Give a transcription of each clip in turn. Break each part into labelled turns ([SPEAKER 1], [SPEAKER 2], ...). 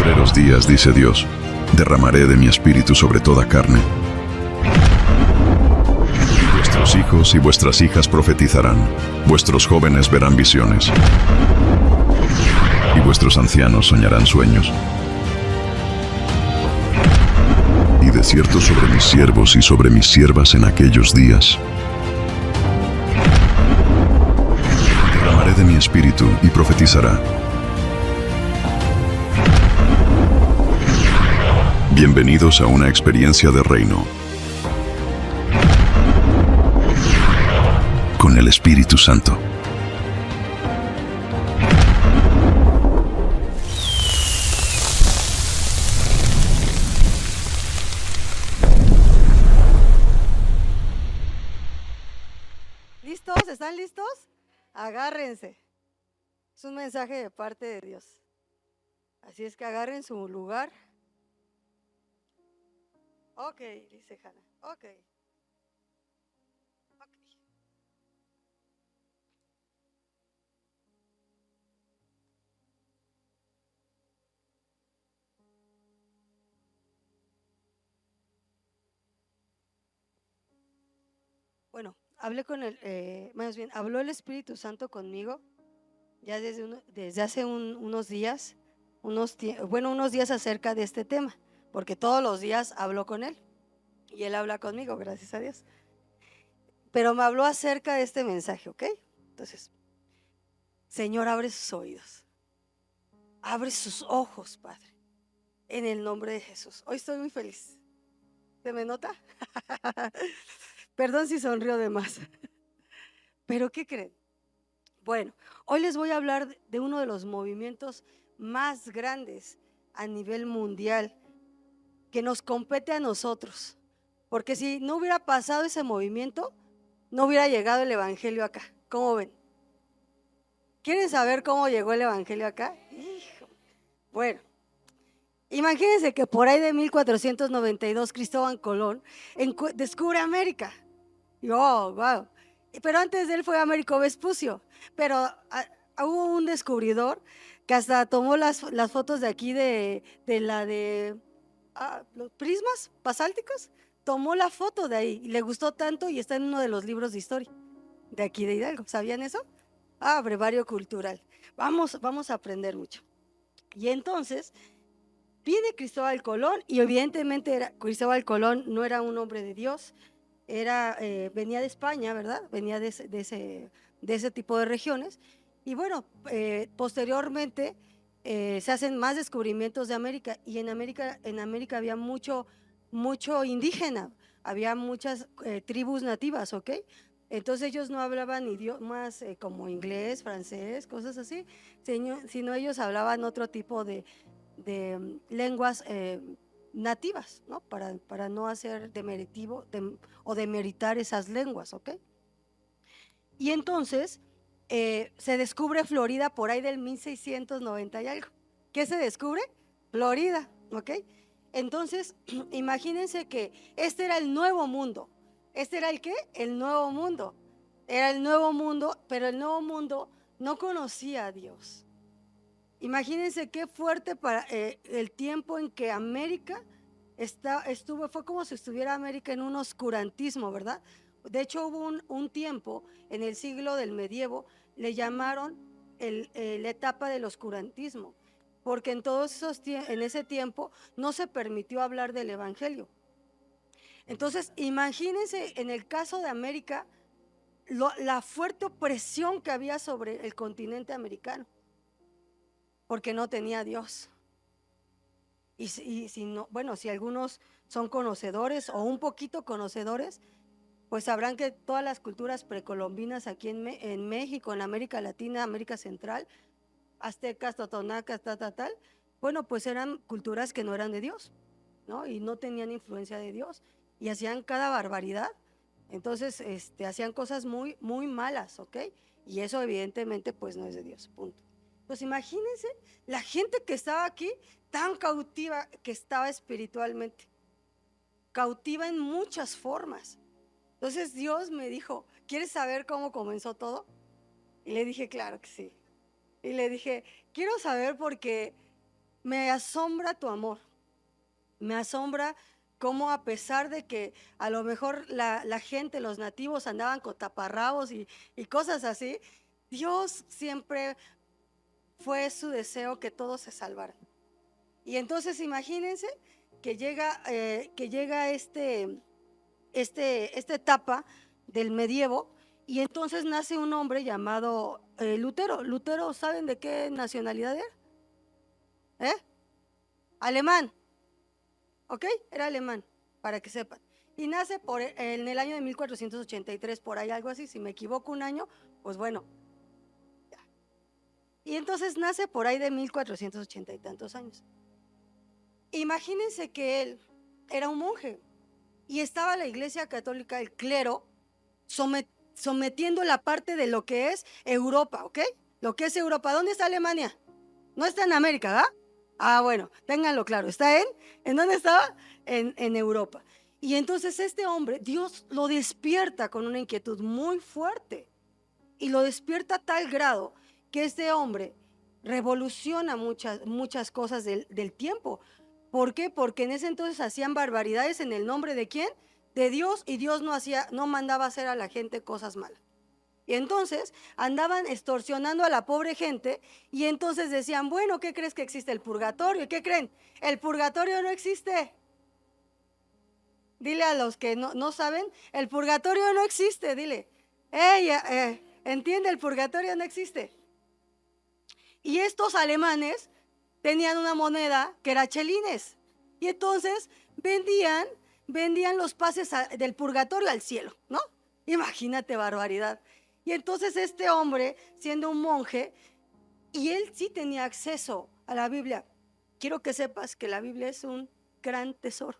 [SPEAKER 1] postreros días, dice Dios, derramaré de mi espíritu sobre toda carne. Y vuestros hijos y vuestras hijas profetizarán, vuestros jóvenes verán visiones, y vuestros ancianos soñarán sueños. Y de cierto sobre mis siervos y sobre mis siervas en aquellos días derramaré de mi espíritu y profetizará. Bienvenidos a una experiencia de reino con el Espíritu Santo.
[SPEAKER 2] ¿Listos? ¿Están listos? Agárrense. Es un mensaje de parte de Dios. Así es que agarren su lugar. Ok, dice Hannah. Ok. Bueno, hablé con más bien, habló el Espíritu Santo conmigo ya desde hace unos días, unos días acerca de este tema, porque todos los días hablo con él y él habla conmigo, gracias a Dios. Pero me habló acerca de este mensaje, ¿ok? Entonces, Señor, abre sus oídos, abre sus ojos, Padre, en el nombre de Jesús. Hoy estoy muy feliz. ¿Se me nota? Perdón si sonrío de más. ¿Pero qué creen? Bueno, hoy les voy a hablar de uno de los movimientos más grandes a nivel mundial que nos compete a nosotros. Porque si no hubiera pasado ese movimiento, no hubiera llegado el evangelio acá. ¿Cómo ven? ¿Quieren saber cómo llegó el evangelio acá? Hijo. Bueno, imagínense que por ahí de 1492 Cristóbal Colón descubre América. Y oh, wow. Pero antes de él fue Américo Vespucio. Pero hubo un descubridor que hasta tomó las fotos de aquí de los prismas basálticos. Tomó la foto de ahí y le gustó tanto y está en uno de los libros de historia de aquí de Hidalgo. ¿Sabían eso? Brevario cultural. Vamos a aprender mucho. Y entonces viene Cristóbal Colón y evidentemente Cristóbal Colón no era un hombre de Dios, venía de España, ¿verdad? Venía de ese tipo de regiones. Y bueno, posteriormente se hacen más descubrimientos de América y en América había mucho indígena, había muchas tribus nativas, ¿ok? Entonces ellos no hablaban idiomas como inglés, francés, cosas así, sino ellos hablaban otro tipo de lenguas nativas, ¿no? Para no hacer demeritivo o demeritar esas lenguas, ¿ok? Y entonces se descubre Florida por ahí del 1690 y algo. ¿Qué se descubre? Florida, ¿ok? Entonces, imagínense que este era el nuevo mundo. ¿Este era el qué? El nuevo mundo. Era el nuevo mundo, pero el nuevo mundo no conocía a Dios. Imagínense qué fuerte para el tiempo en que América fue como si estuviera América en un oscurantismo, ¿verdad? De hecho hubo un tiempo en el siglo del medievo, le llamaron la etapa del oscurantismo, porque en ese tiempo no se permitió hablar del evangelio. Entonces imagínense en el caso de América la fuerte opresión que había sobre el continente americano, porque no tenía Dios. Y si no, bueno, si algunos son conocedores o un poquito conocedores, pues sabrán que todas las culturas precolombinas aquí en México, en América Latina, América Central, aztecas, totonacas, tal, bueno, pues eran culturas que no eran de Dios, ¿no? Y no tenían influencia de Dios y hacían cada barbaridad. Entonces, hacían cosas muy, muy malas, ¿ok? Y eso evidentemente pues no es de Dios, punto. Pues imagínense la gente que estaba aquí tan cautiva que estaba espiritualmente, cautiva en muchas formas. Entonces Dios me dijo, ¿quieres saber cómo comenzó todo? Y le dije, claro que sí. Y le dije, quiero saber porque me asombra tu amor. Me asombra cómo, a pesar de que a lo mejor la gente, los nativos andaban con taparrabos y cosas así, Dios siempre fue su deseo que todos se salvaran. Y entonces imagínense que llega esta etapa del medievo, y entonces nace un hombre llamado Lutero. Lutero, ¿saben de qué nacionalidad era? Alemán. ¿Ok? Era alemán, para que sepan. Y nace en el año de 1483, por ahí algo así. Si me equivoco un año, pues bueno. Y entonces nace por ahí de 1480 y tantos años. Imagínense que él era un monje y estaba la Iglesia Católica, el clero, sometiendo la parte de lo que es Europa, ¿ok? Lo que es Europa. ¿Dónde está Alemania? No está en América, ¿verdad? Ah, bueno, ténganlo claro. ¿Está en dónde estaba? En Europa. Y entonces este hombre, Dios lo despierta con una inquietud muy fuerte. Y lo despierta a tal grado que este hombre revoluciona muchas cosas del tiempo. ¿Por qué? Porque en ese entonces hacían barbaridades en el nombre de ¿quién? De Dios, y Dios no mandaba hacer a la gente cosas malas. Y entonces andaban extorsionando a la pobre gente, y entonces decían, bueno, ¿qué crees que existe el purgatorio? ¿Y qué creen? El purgatorio no existe. Dile a los que no saben, el purgatorio no existe, dile. Entiende, el purgatorio no existe. Y estos alemanes tenían una moneda que era chelines, y entonces vendían los pases del purgatorio al cielo, ¿no? Imagínate, barbaridad. Y entonces este hombre, siendo un monje, y él sí tenía acceso a la Biblia. Quiero que sepas que la Biblia es un gran tesoro.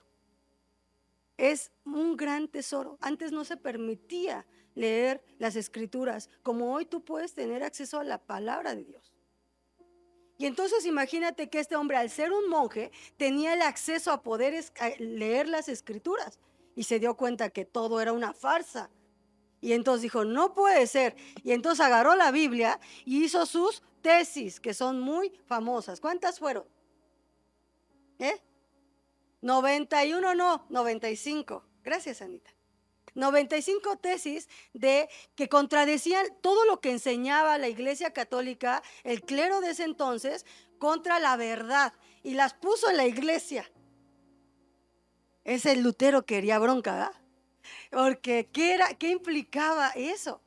[SPEAKER 2] Es un gran tesoro. Antes no se permitía leer las escrituras, como hoy tú puedes tener acceso a la palabra de Dios. Y entonces imagínate que este hombre, al ser un monje, tenía el acceso a poder leer las escrituras, y se dio cuenta que todo era una farsa. Y entonces dijo, no puede ser. Y entonces agarró la Biblia y hizo sus tesis, que son muy famosas. ¿Cuántas fueron? 91, no, 95. Gracias, Anita. 95 tesis que contradecían todo lo que enseñaba la Iglesia Católica, el clero de ese entonces, contra la verdad, y las puso en la iglesia. Ese Lutero quería bronca, ¿verdad? Porque ¿qué implicaba eso?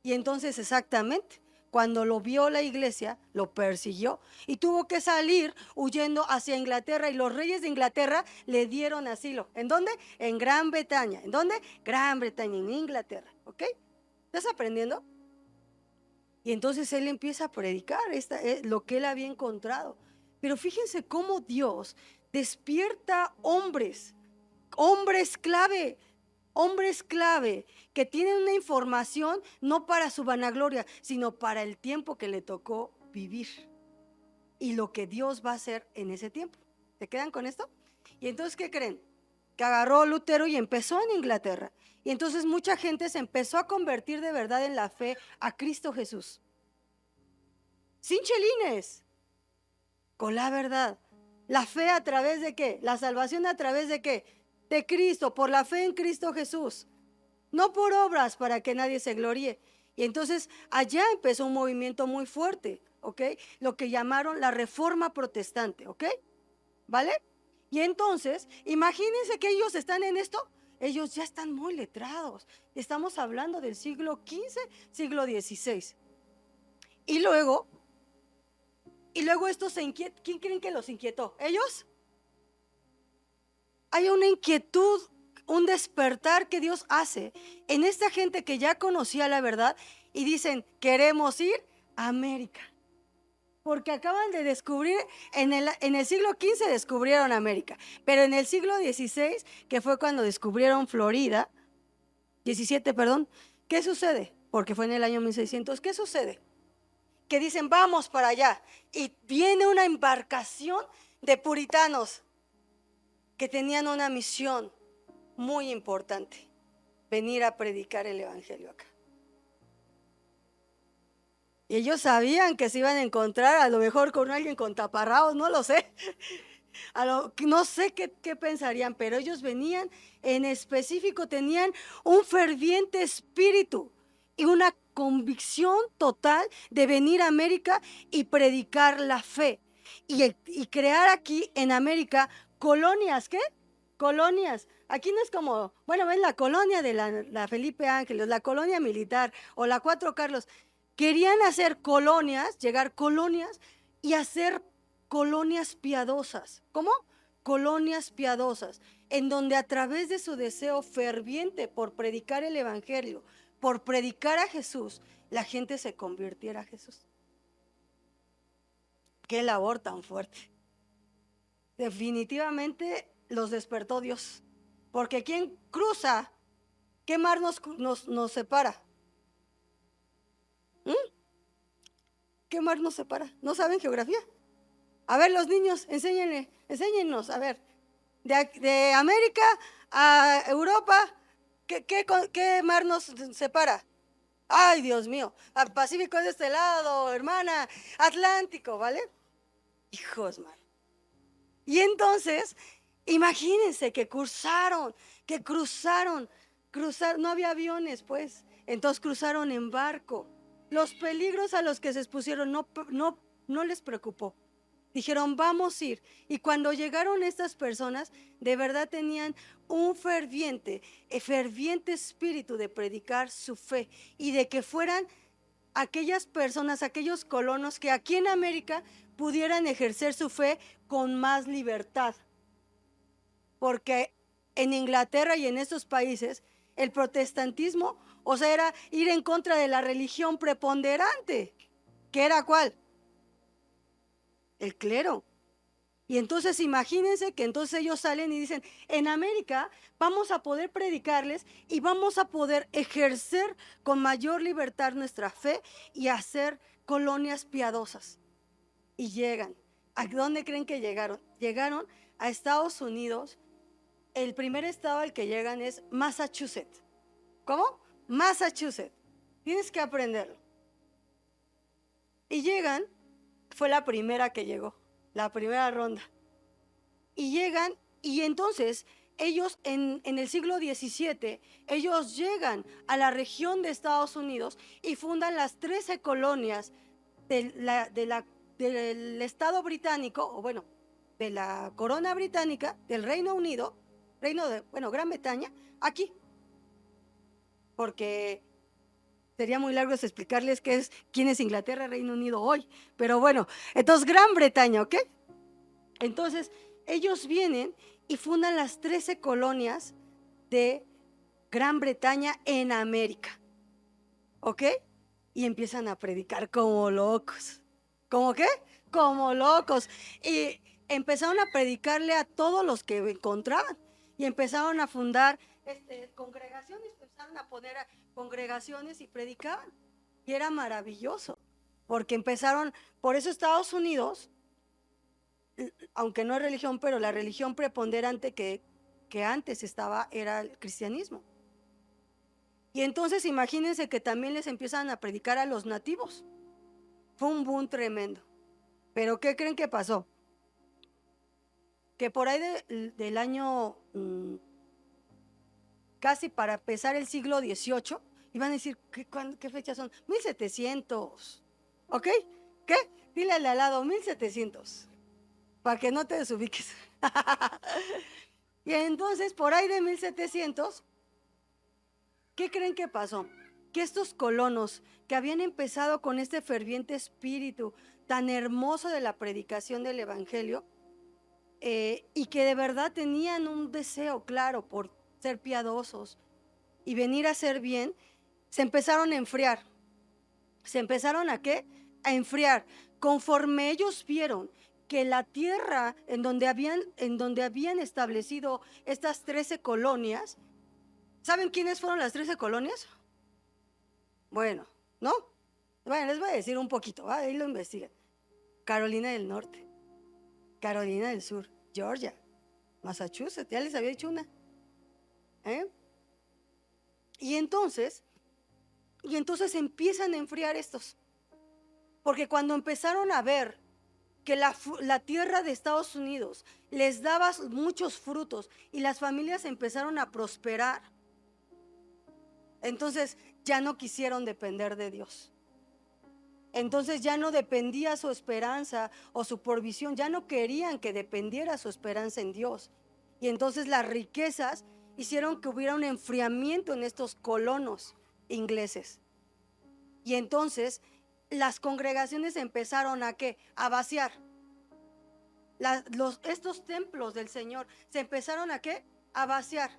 [SPEAKER 2] Y entonces, exactamente, cuando lo vio la iglesia, lo persiguió y tuvo que salir huyendo hacia Inglaterra, y los reyes de Inglaterra le dieron asilo. ¿En dónde? En Gran Bretaña. ¿En dónde? Gran Bretaña, en Inglaterra. ¿Ok? ¿Estás aprendiendo? Y entonces él empieza a predicar lo que él había encontrado. Pero fíjense cómo Dios despierta hombres clave, que tienen una información no para su vanagloria, sino para el tiempo que le tocó vivir y lo que Dios va a hacer en ese tiempo. ¿Se quedan con esto? Y entonces, ¿qué creen? Que agarró Lutero y empezó en Inglaterra. Y entonces mucha gente se empezó a convertir de verdad en la fe a Cristo Jesús. Sin chelines, con la verdad. La fe a través de ¿qué? La salvación a través de ¿qué? De Cristo, por la fe en Cristo Jesús. No por obras para que nadie se gloríe. Y entonces allá empezó un movimiento muy fuerte, ¿ok? Lo que llamaron la Reforma Protestante, ¿ok? ¿Vale? Y entonces, imagínense que ellos están en esto. Ellos ya están muy letrados. Estamos hablando del siglo XV, siglo XVI. Y luego estos se inquietan. ¿Quién creen que los inquietó? ¿Ellos? Hay una inquietud, un despertar que Dios hace en esta gente que ya conocía la verdad, y dicen, queremos ir a América. Porque acaban de descubrir, en el siglo XV descubrieron América, pero en el siglo XVI, que fue cuando descubrieron Florida, 17, perdón, ¿qué sucede? Porque fue en el año 1600, ¿qué sucede? Que dicen, vamos para allá, y viene una embarcación de puritanos que tenían una misión muy importante: venir a predicar el evangelio acá. Y ellos sabían que se iban a encontrar a lo mejor con alguien con taparrabos, no lo sé. No sé qué pensarían, pero ellos venían en específico, tenían un ferviente espíritu y una convicción total de venir a América y predicar la fe y crear aquí en América colonias. ¿Qué? Colonias. Aquí no es como, bueno, ven la colonia de la Felipe Ángeles, la colonia militar o la Cuatro Carlos. Querían hacer colonias, llegar colonias y hacer colonias piadosas. ¿Cómo? Colonias piadosas, en donde a través de su deseo ferviente por predicar el Evangelio, por predicar a Jesús, la gente se convirtiera a Jesús. Qué labor tan fuerte. Definitivamente los despertó Dios. Porque ¿quién cruza? ¿Qué mar nos separa? ¿Mm? ¿Qué mar nos separa? ¿No saben geografía? A ver, los niños, enséñennos, a ver, de América a Europa, ¿qué mar nos separa? Ay, Dios mío, al Pacífico es de este lado, hermana, Atlántico, ¿vale? Hijos, man. Y entonces, imagínense que cruzaron, no había aviones, pues, entonces cruzaron en barco. Los peligros a los que se expusieron no les preocupó. Dijeron, vamos a ir. Y cuando llegaron estas personas, de verdad tenían un ferviente espíritu de predicar su fe y de que fueran aquellas personas, aquellos colonos que aquí en América pudieran ejercer su fe con más libertad. Porque en Inglaterra y en estos países, el protestantismo, o sea, era ir en contra de la religión preponderante. ¿Qué era cuál? El clero. Y entonces imagínense que entonces ellos salen y dicen, en América vamos a poder predicarles y vamos a poder ejercer con mayor libertad nuestra fe y hacer colonias piadosas. Y llegan. ¿A dónde creen que llegaron? Llegaron a Estados Unidos. El primer estado al que llegan es Massachusetts. ¿Cómo? Massachusetts. Tienes que aprenderlo. Y llegan, fue la primera que llegó, la primera ronda. Y llegan, y entonces ellos en el siglo XVII, ellos llegan a la región de Estados Unidos y fundan las 13 colonias del Estado británico, o bueno, de la corona británica, del Reino Unido, Gran Bretaña, aquí. Porque sería muy largo explicarles quién es Inglaterra, Reino Unido hoy. Pero bueno, entonces Gran Bretaña, ¿ok? Entonces ellos vienen y fundan las 13 colonias de Gran Bretaña en América, ¿ok? Y empiezan a predicar como locos. ¿Cómo qué? Como locos. Y empezaron a predicarle a todos los que encontraban. Y empezaron a fundar congregaciones, empezaron a poner congregaciones y predicaban. Y era maravilloso, porque empezaron, por eso Estados Unidos, aunque no es religión, pero la religión preponderante que antes estaba era el cristianismo. Y entonces imagínense que también les empiezan a predicar a los nativos. Fue un boom tremendo. Pero ¿qué creen que pasó? Que por ahí del año casi para empezar el siglo XVIII, iban a decir, ¿qué fechas son? 1700. ¿Ok? ¿Qué? Dile al lado, 1700. Para que no te desubiques. Y entonces, por ahí de 1700, ¿qué creen que pasó? Que estos colonos que habían empezado con este ferviente espíritu tan hermoso de la predicación del Evangelio, y que de verdad tenían un deseo claro por ser piadosos y venir a hacer bien, se empezaron a enfriar. ¿Se empezaron a qué? A enfriar. Conforme ellos vieron que la tierra en donde habían establecido estas 13 colonias, ¿saben quiénes fueron las 13 colonias? Bueno, ¿no? Bueno, les voy a decir un poquito, ¿va? Ahí lo investigan. Carolina del Norte, Carolina del Sur, Georgia, Massachusetts, ya les había dicho una. Y entonces empiezan a enfriar estos. Porque cuando empezaron a ver que la tierra de Estados Unidos les daba muchos frutos y las familias empezaron a prosperar, entonces ya no quisieron depender de Dios. Entonces ya no dependía su esperanza o su provisión, ya no querían que dependiera su esperanza en Dios. Y entonces las riquezas hicieron que hubiera un enfriamiento en estos colonos ingleses. Y entonces las congregaciones empezaron a ¿qué? A vaciar. Estos templos del Señor se empezaron a ¿qué? A vaciar.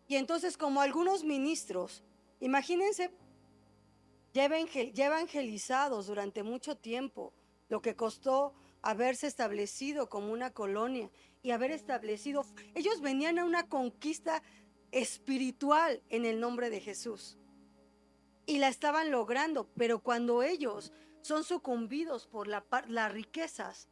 [SPEAKER 2] Y entonces como algunos ministros, imagínense, ya evangelizados durante mucho tiempo, lo que costó haberse establecido como una colonia y haber establecido, ellos venían a una conquista espiritual en el nombre de Jesús y la estaban logrando, pero cuando ellos son sucumbidos por las riquezas,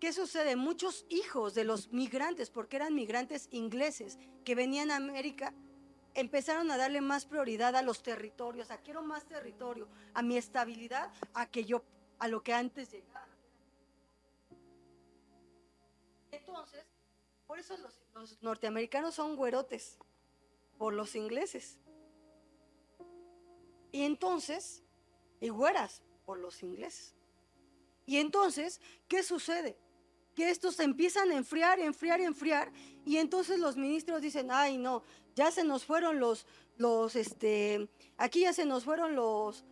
[SPEAKER 2] ¿qué sucede? Muchos hijos de los migrantes, porque eran migrantes ingleses que venían a América, empezaron a darle más prioridad a los territorios, a quiero más territorio, a mi estabilidad, a lo que antes llegaba. Entonces, por eso los norteamericanos son güerotes, por los ingleses. Y entonces, y güeras, por los ingleses. Y entonces, ¿qué sucede? Que estos se empiezan a enfriar, y entonces los ministros dicen, ay no, ya se nos fueron aquí ya se nos fueron los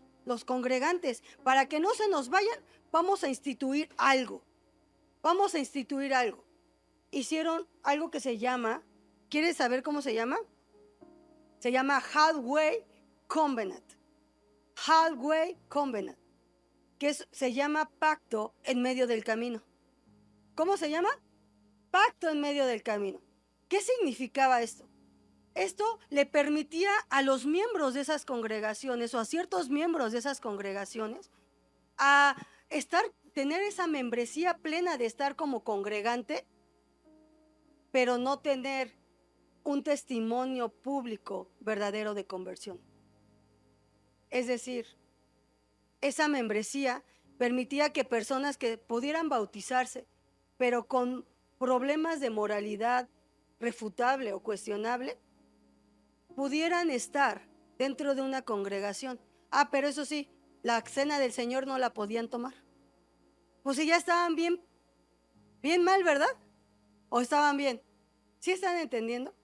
[SPEAKER 2] congregantes, para que no se nos vayan, vamos a instituir algo, hicieron algo que se llama, ¿quieres saber cómo se llama? Se llama Halfway Covenant, que se llama pacto en medio del camino. ¿Cómo se llama? Pacto en medio del camino. ¿Qué significaba esto? Esto le permitía a los miembros de esas congregaciones o a ciertos miembros de esas congregaciones a tener esa membresía plena de estar como congregante, pero no tener un testimonio público verdadero de conversión. Es decir, esa membresía permitía que personas que pudieran bautizarse, pero con problemas de moralidad refutable o cuestionable, pudieran estar dentro de una congregación. Pero eso sí, la cena del Señor no la podían tomar. Pues si ya estaban bien mal, ¿verdad? ¿O estaban bien? ¿Sí están entendiendo?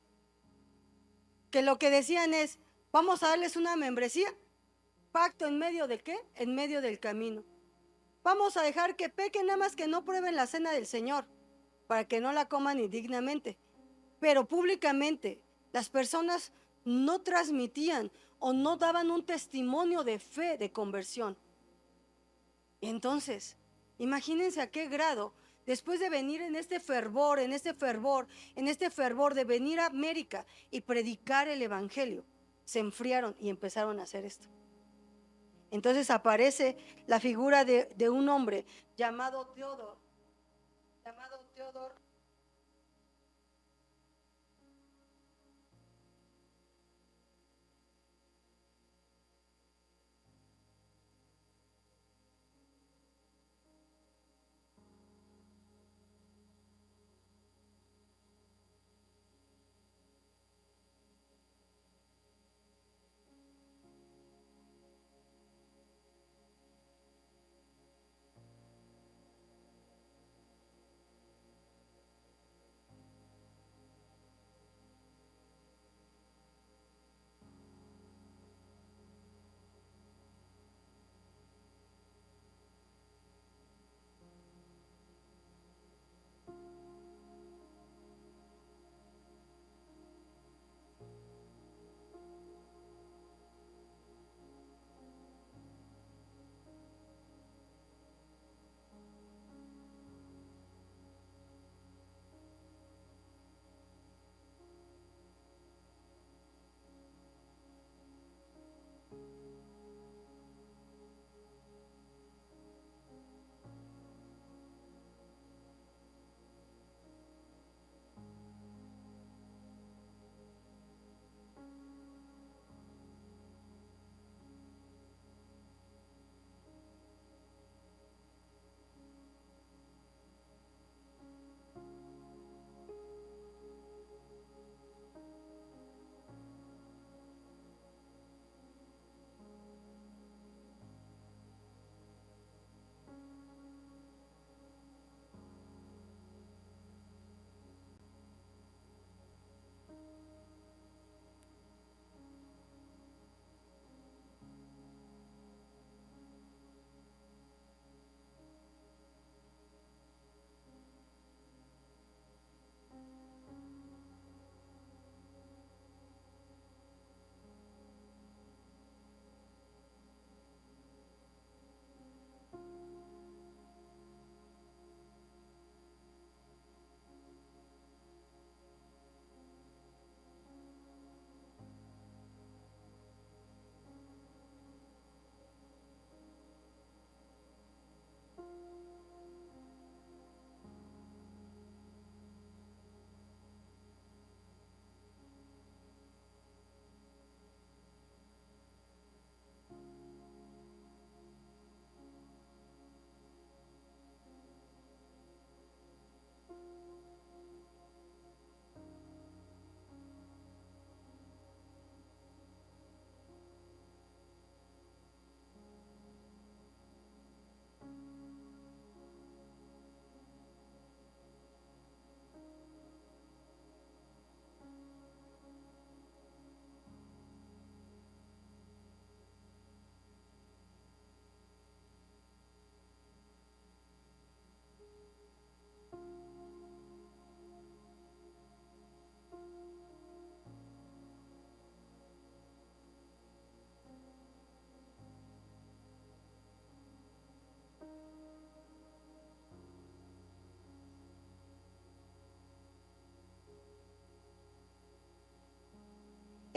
[SPEAKER 2] Que lo que decían es, vamos a darles una membresía, pacto en medio de ¿qué? En medio del camino. Vamos a dejar que pequen, nada más que no prueben la cena del Señor, para que no la coman indignamente. Pero públicamente las personas no transmitían o no daban un testimonio de fe, de conversión. Entonces, imagínense a qué grado, después de venir en este fervor de venir a América y predicar el evangelio, se enfriaron y empezaron a hacer esto. Entonces aparece la figura de un hombre llamado Theodore.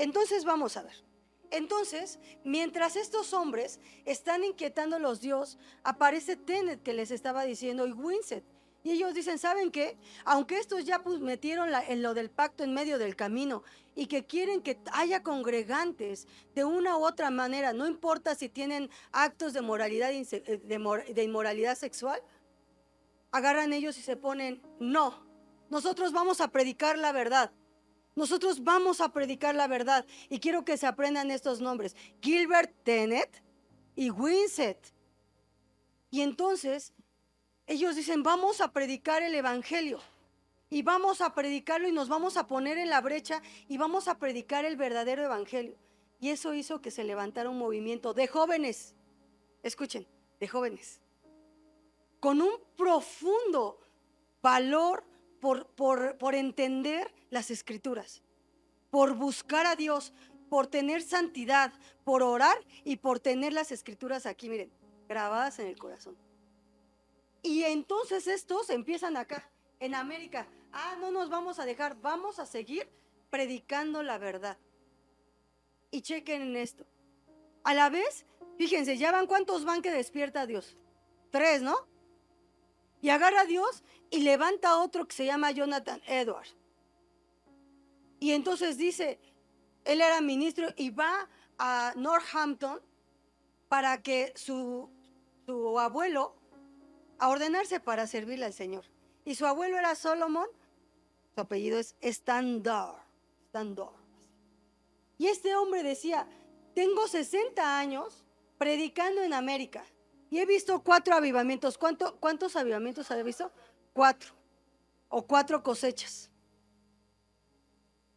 [SPEAKER 2] Entonces vamos a ver. Entonces, mientras estos hombres están inquietando a los Dios, aparece Tenet que les estaba diciendo y Winsett. Y ellos dicen, ¿saben qué? Aunque estos ya pues metieron en lo del pacto en medio del camino y que quieren que haya congregantes de una u otra manera, no importa si tienen actos de moralidad, de inmoralidad sexual, agarran ellos y se ponen, no, nosotros vamos a predicar la verdad. Nosotros vamos a predicar la verdad. Y quiero que se aprendan estos nombres. Gilbert Tenet y Winsett. Y entonces ellos dicen, vamos a predicar el evangelio. Y vamos a predicarlo y nos vamos a poner en la brecha y vamos a predicar el verdadero evangelio. Y eso hizo que se levantara un movimiento de jóvenes. Escuchen, de jóvenes. Con un profundo valor por entender las escrituras, por buscar a Dios, por tener santidad, por orar y por tener las escrituras aquí, miren, grabadas en el corazón. Y entonces estos empiezan acá, en América, no nos vamos a dejar, vamos a seguir predicando la verdad. Y chequen en esto. A la vez, fíjense, ya van cuántos van que despierta a Dios. 3, ¿no? Y agarra a Dios y levanta a otro que se llama Jonathan Edwards. Y entonces dice, él era ministro y va a Northampton para que su abuelo, a ordenarse para servirle al Señor. Y su abuelo era Solomon, su apellido es Standard. Y este hombre decía, tengo 60 años predicando en América y he visto 4 avivamientos. ¿Cuántos avivamientos había visto? 4 o 4 cosechas.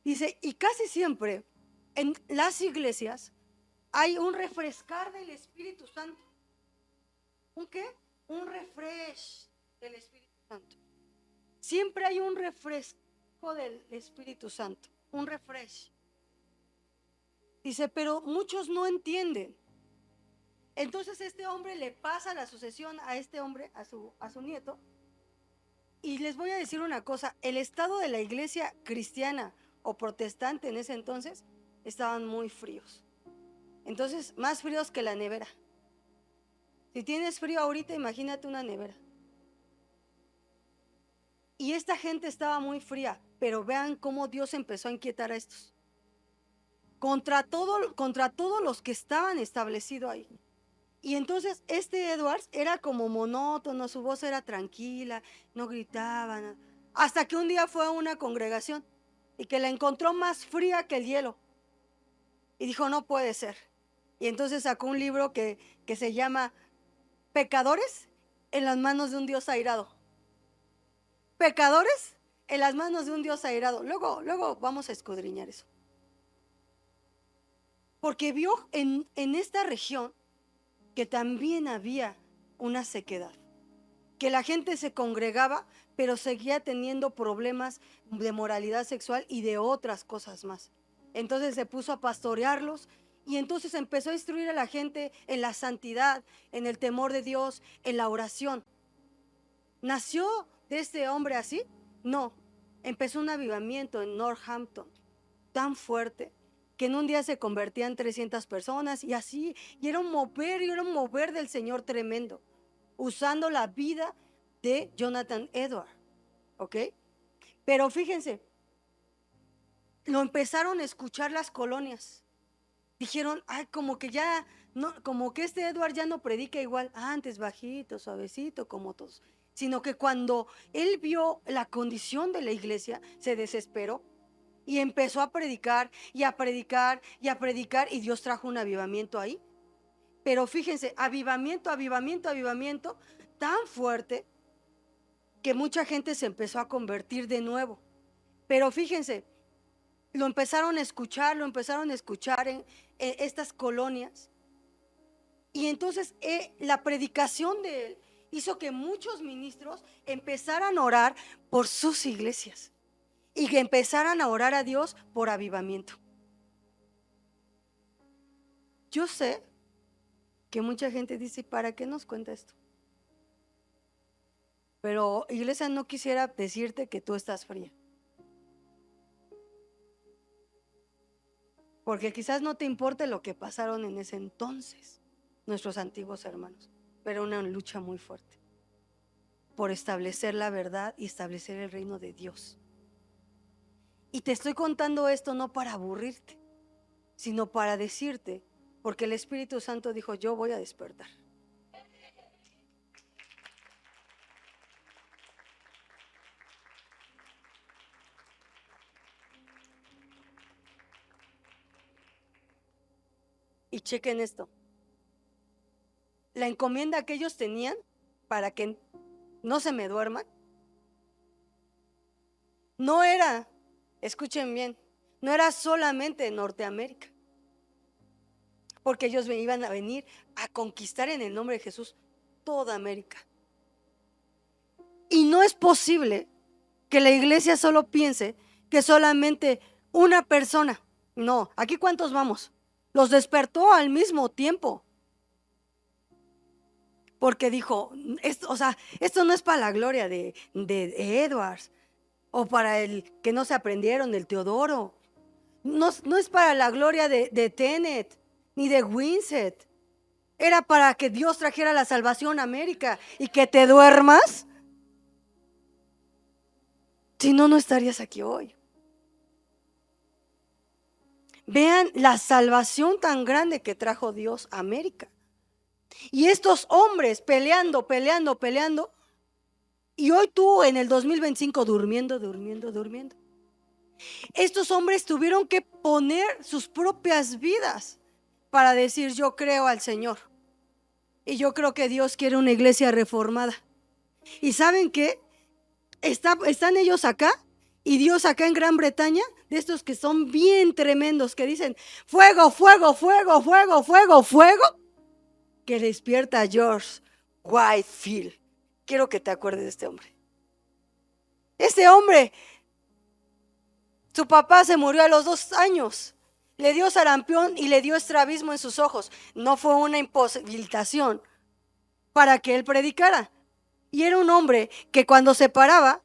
[SPEAKER 2] Dice, y casi siempre en las iglesias hay un refrescar del Espíritu Santo. ¿Un qué? Un refresh del Espíritu Santo. Siempre hay un refresco del Espíritu Santo, un refresh. Dice, pero muchos no entienden. Entonces este hombre le pasa la sucesión a este hombre, a su nieto. Y les voy a decir una cosa, el estado de la iglesia cristiana o protestante en ese entonces estaban muy fríos. Entonces, más fríos que la nevera. Si tienes frío ahorita, imagínate una nevera. Y esta gente estaba muy fría, pero vean cómo Dios empezó a inquietar a estos. Contra todos los que estaban establecidos ahí. Y entonces este Edwards era como monótono, su voz era tranquila, no gritaba, hasta que un día fue a una congregación y que la encontró más fría que el hielo. Y dijo, no puede ser. Y entonces sacó un libro que se llama Pecadores en las manos de un Dios airado. Pecadores en las manos de un Dios airado. Luego vamos a escudriñar eso. Porque vio en esta región que también había una sequedad, que la gente se congregaba, pero seguía teniendo problemas de moralidad sexual y de otras cosas más. Entonces se puso a pastorearlos y entonces empezó a instruir a la gente en la santidad, en el temor de Dios, en la oración. ¿Nació de este hombre así? No, empezó un avivamiento en Northampton tan fuerte que en un día se convertían 300 personas y así, y era un mover del Señor tremendo, usando la vida de Jonathan Edwards, ¿ok? Pero fíjense, lo empezaron a escuchar las colonias. Dijeron, como que ya, no, como que este Edwards ya no predica igual, antes bajito, suavecito, como todos. Sino que cuando él vio la condición de la iglesia, se desesperó. Y empezó a predicar y a predicar y a predicar y Dios trajo un avivamiento ahí. Pero fíjense, avivamiento tan fuerte que mucha gente se empezó a convertir de nuevo. Pero fíjense, lo empezaron a escuchar en estas colonias. Y entonces la predicación de él hizo que muchos ministros empezaran a orar por sus iglesias. Y que empezaran a orar a Dios por avivamiento. Yo sé que mucha gente dice, ¿para qué nos cuenta esto? Pero iglesia, no quisiera decirte que tú estás fría. Porque quizás no te importe lo que pasaron en ese entonces nuestros antiguos hermanos, pero una lucha muy fuerte por establecer la verdad y establecer el reino de Dios. Y te estoy contando esto no para aburrirte, sino para decirte, porque el Espíritu Santo dijo, yo voy a despertar. Y chequen esto. La encomienda que ellos tenían para que no se me duerman, no era, escuchen bien, no era solamente en Norteamérica, porque ellos iban a venir a conquistar en el nombre de Jesús toda América. Y no es posible que la iglesia solo piense que solamente una persona. No, aquí ¿cuántos vamos? Los despertó al mismo tiempo. Porque dijo, esto, o sea, esto no es para la gloria de Edwards o para el que no se aprendieron, del Teodoro. No, no es para la gloria de Tenet ni de Winset. Era para que Dios trajera la salvación a América y que te duermas. Si no, no estarías aquí hoy. Vean la salvación tan grande que trajo Dios a América. Y estos hombres peleando. Y hoy tú en el 2025 durmiendo. Estos hombres tuvieron que poner sus propias vidas para decir yo creo al Señor. Y yo creo que Dios quiere una iglesia reformada. ¿Y saben qué? Están ellos acá y Dios acá en Gran Bretaña, de estos que son bien tremendos, que dicen fuego, que despierta a George Whitefield. Quiero que te acuerdes de este hombre. Este hombre, su papá se murió a los 2 años. Le dio sarampión y le dio estrabismo en sus ojos. No fue una imposibilitación para que él predicara. Y era un hombre que cuando se paraba,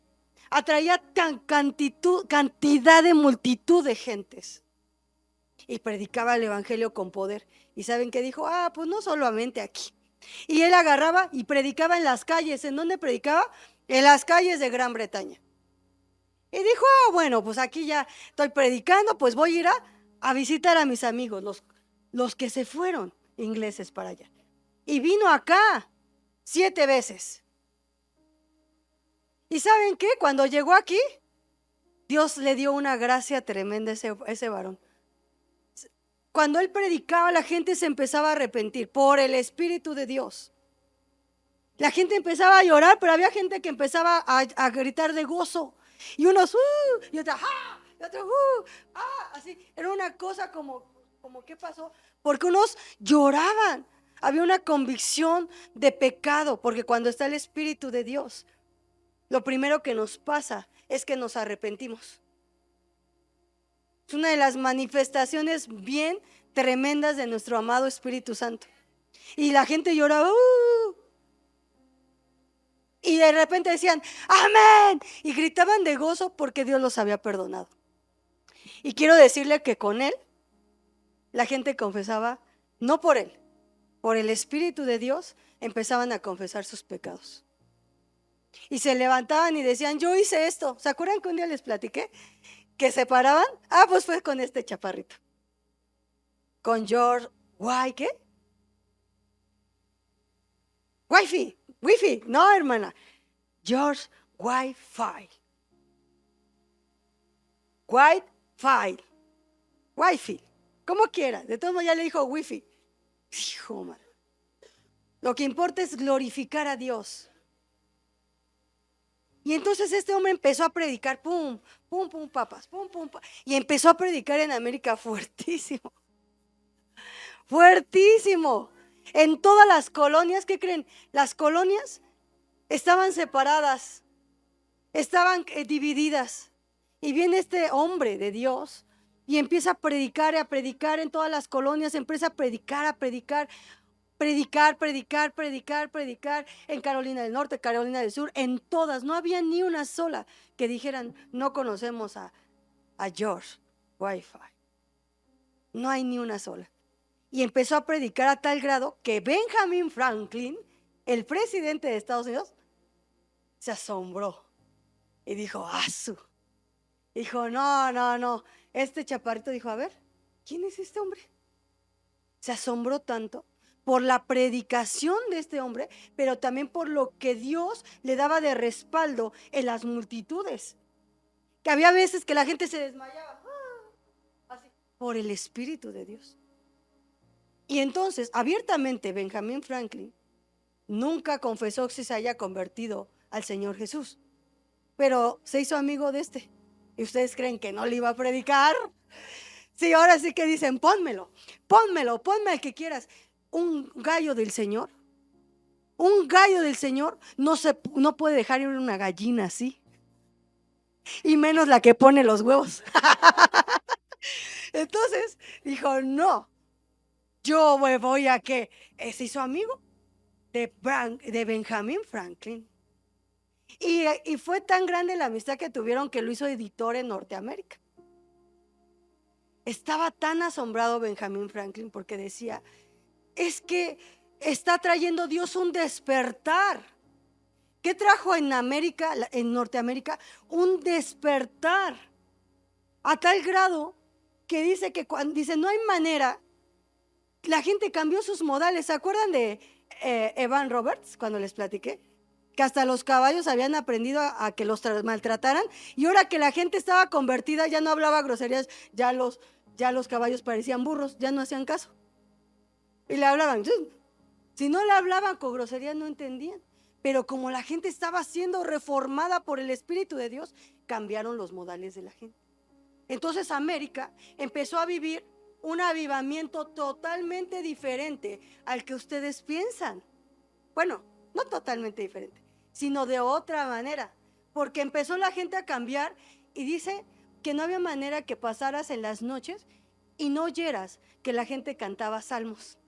[SPEAKER 2] atraía cantidad de multitud de gentes. Y predicaba el evangelio con poder. ¿Y saben qué dijo? Pues no solamente aquí. Y él agarraba y predicaba en las calles. ¿En dónde predicaba? En las calles de Gran Bretaña. Y dijo, bueno, pues aquí ya estoy predicando, pues voy a ir a visitar a mis amigos, los que se fueron ingleses para allá. Y vino acá 7 veces. ¿Y saben qué? Cuando llegó aquí, Dios le dio una gracia tremenda a ese varón. Cuando él predicaba, la gente se empezaba a arrepentir por el Espíritu de Dios. La gente empezaba a llorar, pero había gente que empezaba a gritar de gozo. Y unos, y otros, y otros, así. Era una cosa como, ¿qué pasó? Porque unos lloraban. Había una convicción de pecado, porque cuando está el Espíritu de Dios, lo primero que nos pasa es que nos arrepentimos. Es una de las manifestaciones bien tremendas de nuestro amado Espíritu Santo. Y la gente lloraba, y de repente decían, amén, y gritaban de gozo porque Dios los había perdonado. Y quiero decirle que con él, la gente confesaba, no por él, por el Espíritu de Dios, empezaban a confesar sus pecados. Y se levantaban y decían, yo hice esto. ¿Se acuerdan que un día les platiqué? Que se paraban. Pues fue con este chaparrito. Con George ¿qué? Wifi. No, hermana. George Whitefield. Wifi. Como quiera. De todos modos ya le dijo Wifi. Hijo, man. Lo que importa es glorificar a Dios. Y entonces este hombre empezó a predicar, pum, papas, pum, y empezó a predicar en América fuertísimo. En todas las colonias, ¿qué creen? Las colonias estaban separadas, estaban divididas. Y viene este hombre de Dios y empieza a predicar en todas las colonias, empieza a predicar, en Carolina del Norte, Carolina del Sur, en todas. No había ni una sola que dijeran, no conocemos a George Whitefield. No hay ni una sola. Y empezó a predicar a tal grado que Benjamin Franklin, el presidente de Estados Unidos, se asombró y dijo, ¡asu! Dijo, no, no, no. Este chaparrito dijo, a ver, ¿quién es este hombre? Se asombró tanto por la predicación de este hombre, pero también por lo que Dios le daba de respaldo en las multitudes. Que había veces que la gente se desmayaba, así, por el Espíritu de Dios. Y entonces, abiertamente, Benjamin Franklin nunca confesó que se haya convertido al Señor Jesús, pero se hizo amigo de este. ¿Y ustedes creen que no le iba a predicar? Sí, ahora sí que dicen, pónmelo, ponme al que quieras. Un gallo del Señor no puede dejar ir una gallina así, y menos la que pone los huevos. Entonces dijo, no, yo me voy a que se hizo amigo de Benjamin Franklin. Y fue tan grande la amistad que tuvieron que lo hizo editor en Norteamérica. Estaba tan asombrado Benjamin Franklin porque decía, es que está trayendo Dios un despertar. ¿Qué trajo en América, en Norteamérica? Un despertar. A tal grado que dice que dice, no hay manera. La gente cambió sus modales. ¿Se acuerdan de Evan Roberts cuando les platiqué? Que hasta los caballos habían aprendido a que los maltrataran, y ahora que la gente estaba convertida ya no hablaba groserías, ya los caballos parecían burros, ya no hacían caso. Y le hablaban. Si no le hablaban con groserías no entendían. Pero como la gente estaba siendo reformada por el Espíritu de Dios, cambiaron los modales de la gente. Entonces América empezó a vivir un avivamiento totalmente diferente al que ustedes piensan. Bueno, no totalmente diferente, sino de otra manera, porque empezó la gente a cambiar, y dice que no había manera que pasaras en las noches y no oyeras que la gente cantaba salmos.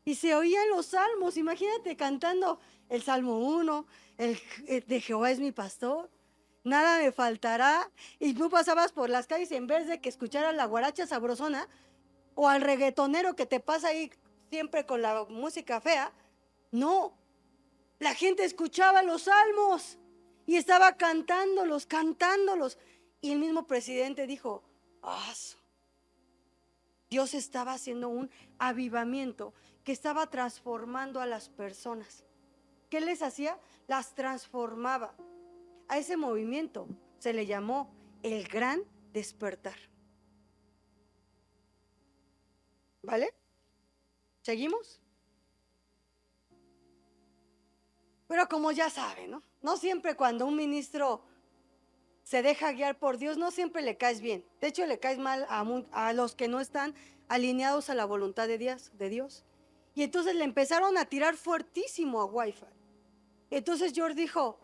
[SPEAKER 2] Y se oían los salmos, imagínate cantando el Salmo 1, el de Jehová es mi pastor, nada me faltará. Y tú pasabas por las calles y en vez de que escucharas la guaracha sabrosona o al reggaetonero que te pasa ahí siempre con la música fea, no, la gente escuchaba los salmos y estaba cantándolos. Y el mismo presidente dijo, Dios estaba haciendo un avivamiento que estaba transformando a las personas. ¿Qué les hacía? Las transformaba. A ese movimiento se le llamó el Gran Despertar. ¿Vale? ¿Seguimos? Pero como ya saben, ¿no? No siempre cuando un ministro se deja guiar por Dios, no siempre le caes bien. De hecho, le caes mal a los que no están alineados a la voluntad de Dios. Y entonces le empezaron a tirar fuertísimo a Wi-Fi. Entonces George dijo,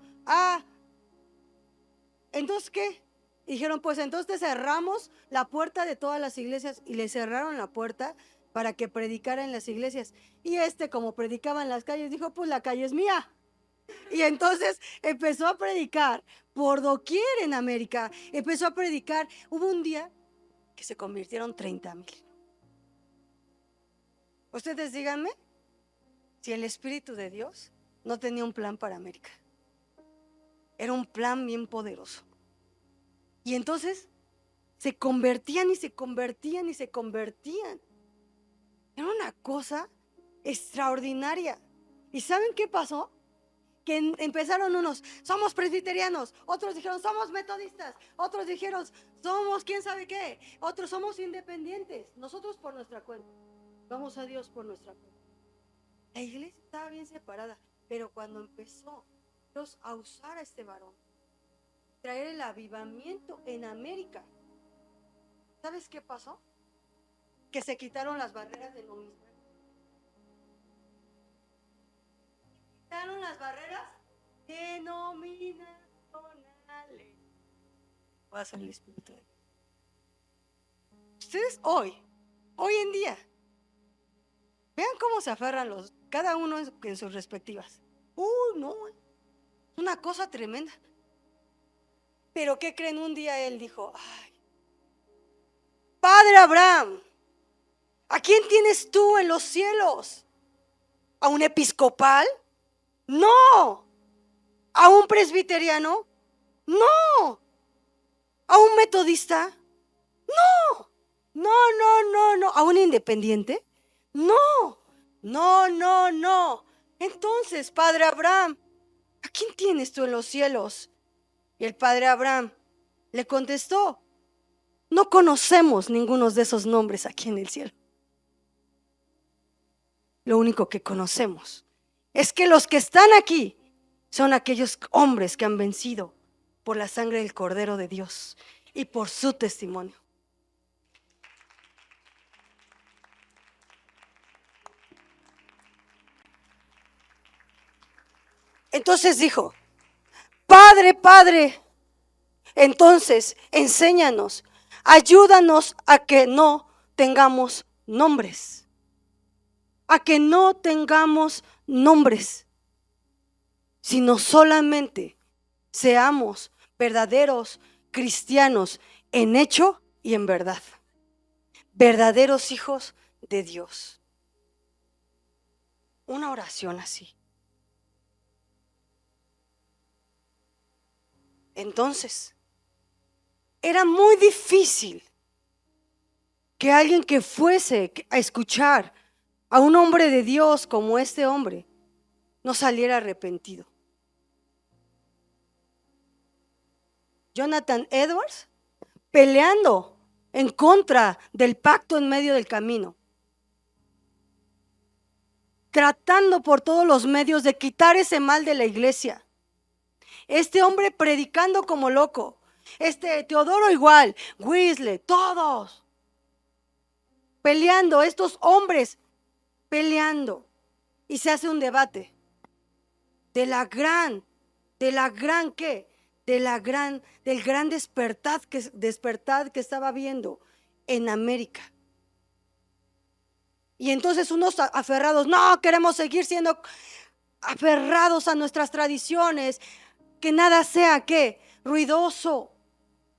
[SPEAKER 2] ¿entonces qué? Dijeron, pues entonces cerramos la puerta de todas las iglesias, y le cerraron la puerta para que predicara en las iglesias. Y como predicaba en las calles, dijo, pues la calle es mía. Y entonces empezó a predicar por doquier en América. Empezó a predicar. Hubo un día que se convirtieron 30,000. Ustedes díganme si el Espíritu de Dios no tenía un plan para América. Era un plan bien poderoso. Y entonces se convertían y se convertían y se convertían. Era una cosa extraordinaria. ¿Y saben qué pasó? Que empezaron unos, somos presbiterianos, otros dijeron, somos metodistas, otros dijeron, somos quién sabe qué, otros somos independientes, nosotros por nuestra cuenta, vamos a Dios por nuestra cuenta. La iglesia estaba bien separada, pero cuando empezó Dios a usar a este varón, traer el avivamiento en América, ¿sabes qué pasó? Que se quitaron las barreras de nomismo. Quitaron las barreras denominacionales. Voy a hacer el Espíritu. Ustedes hoy en día, vean cómo se aferran cada uno en sus respectivas. No, una cosa tremenda. Pero ¿qué creen? Un día él dijo, Padre Abraham, ¿a quién tienes tú en los cielos? ¿A un episcopal? No. ¿A un presbiteriano? No. ¿A un metodista? No. No, no, no, no. ¿A un independiente? No. No, no, no. Entonces, Padre Abraham, ¿a quién tienes tú en los cielos? Y el Padre Abraham le contestó: no conocemos ninguno de esos nombres aquí en el cielo. Lo único que conocemos es que los que están aquí son aquellos hombres que han vencido por la sangre del Cordero de Dios y por su testimonio. Entonces dijo: Padre, Padre, entonces enséñanos, ayúdanos a que no tengamos nombres, a que no tengamos nombres, sino solamente seamos verdaderos cristianos en hecho y en verdad, verdaderos hijos de Dios. Una oración así. Entonces, era muy difícil que alguien que fuese a escuchar a un hombre de Dios como este hombre no saliera arrepentido. Jonathan Edwards peleando en contra del pacto en medio del camino, tratando por todos los medios de quitar ese mal de la iglesia. Este hombre predicando como loco. Teodoro igual, Wesley, todos peleando, estos hombres peleando. Y se hace un debate del gran despertar que estaba habiendo en América. Y entonces unos aferrados, no, queremos seguir siendo aferrados a nuestras tradiciones, que nada sea ¿qué? Ruidoso,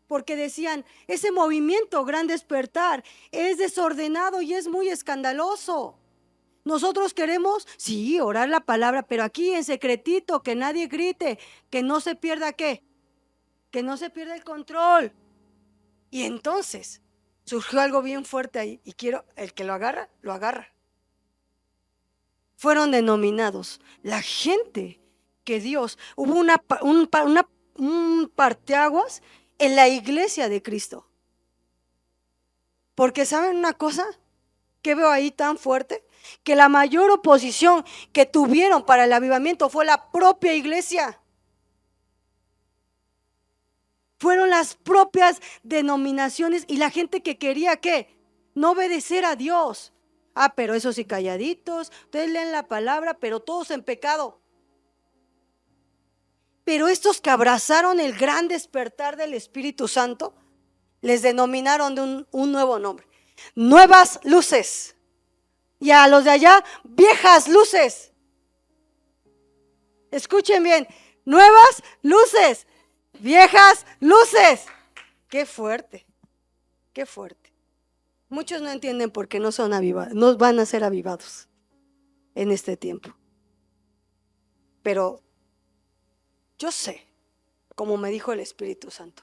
[SPEAKER 2] porque decían, ese movimiento Gran Despertar es desordenado y es muy escandaloso. Nosotros queremos, sí, orar la palabra, pero aquí en secretito, que nadie grite, que no se pierda ¿qué? Que no se pierda el control. Y entonces surgió algo bien fuerte ahí, y quiero, el que lo agarra, lo agarra. Fueron denominados la gente que Dios, hubo un parteaguas en la iglesia de Cristo. Porque ¿saben una cosa que veo ahí tan fuerte? Que la mayor oposición que tuvieron para el avivamiento fue la propia iglesia. Fueron las propias denominaciones y la gente que quería ¿qué? No obedecer a Dios. Ah, pero eso sí, calladitos, ustedes leen la palabra, pero todos en pecado. Pero estos que abrazaron el gran despertar del Espíritu Santo, les denominaron de un nuevo nombre: nuevas luces. Y a los de allá, viejas luces. Escuchen bien, nuevas luces, viejas luces. Qué fuerte, qué fuerte. Muchos no entienden por qué no son avivados, no van a ser avivados en este tiempo. Pero yo sé, como me dijo el Espíritu Santo,